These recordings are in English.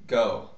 go.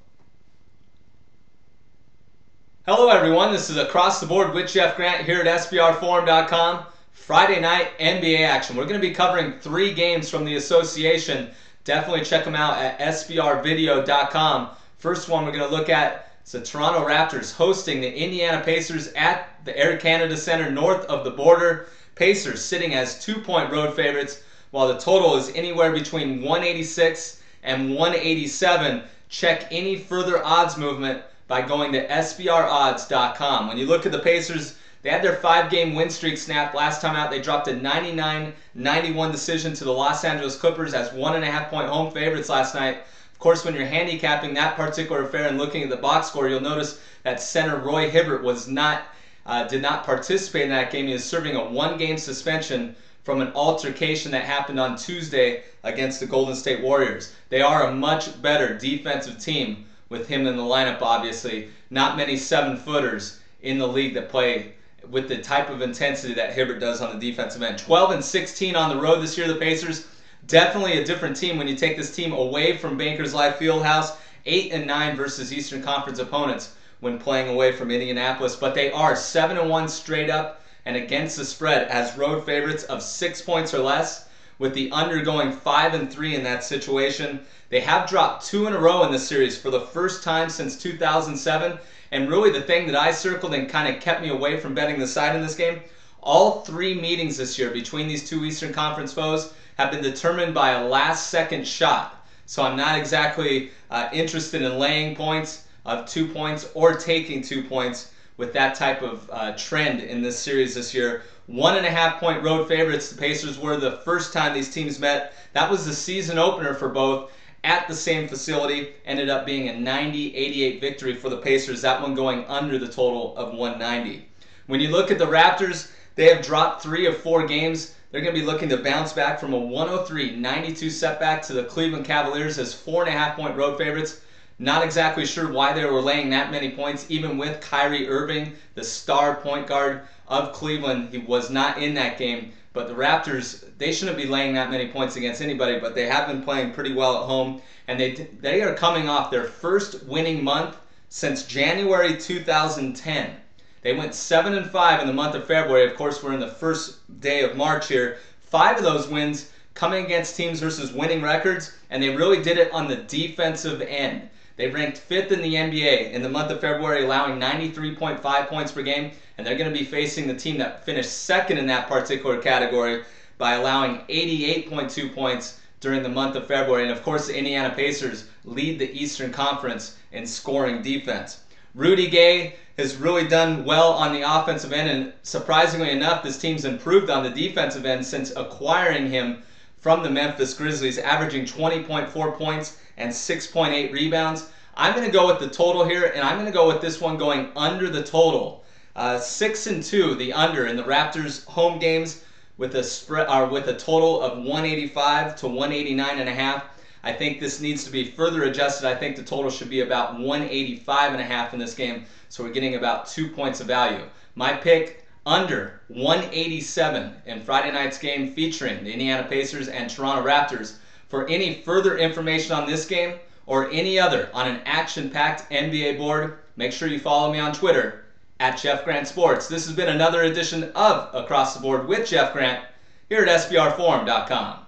Hello everyone, this is Across the Board with Jeff Grant here at SBRforum.com. Friday night NBA action. We're going to be covering 3 games from the association. Definitely check them out at SBRvideo.com. First one we're going to look at is the Toronto Raptors hosting the Indiana Pacers at the Air Canada Center north of the border. Pacers sitting as 2-point road favorites, while the total is anywhere between 186 and 187. Check any further odds movement by going to SBRodds.com. When you look at the Pacers, they had their 5-game win streak snapped. Last time out, they dropped a 99-91 decision to the Los Angeles Clippers as 1.5-point home favorites last night. Of course, when you're handicapping that particular affair and looking at the box score, you'll notice that center Roy Hibbert did not participate in that game. He is serving a 1-game suspension from an altercation that happened on Tuesday against the Golden State Warriors. They are a much better defensive team with him in the lineup, obviously. Not many 7-footers in the league that play with the type of intensity that Hibbert does on the defensive end. 12-16 on the road this year, the Pacers. Definitely a different team when you take this team away from Bankers Life Fieldhouse. 8-9 versus Eastern Conference opponents when playing away from Indianapolis. But they are 7-1 straight up and against the spread as road favorites of 6 points or less, with the under going 5-3 in that situation. They have dropped 2 in a row in this series for the first time since 2007. And really the thing that I circled and kind of kept me away from betting the side in this game, all 3 meetings this year between these 2 Eastern Conference foes have been determined by a last-second shot. So I'm not exactly interested in laying points of 2 points or taking 2 points with that type of trend in this series this year. 1.5-point road favorites the Pacers were the first time these teams met. That was the season opener for both at the same facility. Ended up being a 90-88 victory for the Pacers, that one going under the total of 190. When you look at the Raptors, they have dropped 3 of 4 games. They're going to be looking to bounce back from a 103-92 setback to the Cleveland Cavaliers as 4.5-point road favorites. Not exactly sure why they were laying that many points, even with Kyrie Irving, the star point guard of Cleveland. He was not in that game. But the Raptors, they shouldn't be laying that many points against anybody, but they have been playing pretty well at home. And they are coming off their first winning month since January 2010. They went 7-5 in the month of February. Of course, we're in the first day of March here. 5 of those wins coming against teams versus winning records, and they really did it on the defensive end. They ranked 5th in the NBA in the month of February, allowing 93.5 points per game, and they're going to be facing the team that finished 2nd in that particular category by allowing 88.2 points during the month of February. And of course, the Indiana Pacers lead the Eastern Conference in scoring defense. Rudy Gay has really done well on the offensive end, and surprisingly enough, this team's improved on the defensive end since acquiring him from the Memphis Grizzlies, averaging 20.4 points and 6.8 rebounds. I'm going to go with the total here, and I'm going to go with this one going under the total. 6-2, the under in the Raptors' home games with a spread with a total of 185 to 189.5. I think this needs to be further adjusted. I think the total should be about 185.5 in this game, so we're getting about 2 points of value. My pick, under 187 in Friday night's game featuring the Indiana Pacers and Toronto Raptors. For any further information on this game or any other on an action-packed NBA board, make sure you follow me on Twitter at Jeff Grant Sports. This has been another edition of Across the Board with Jeff Grant here at SBRforum.com.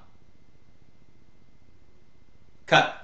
Cut.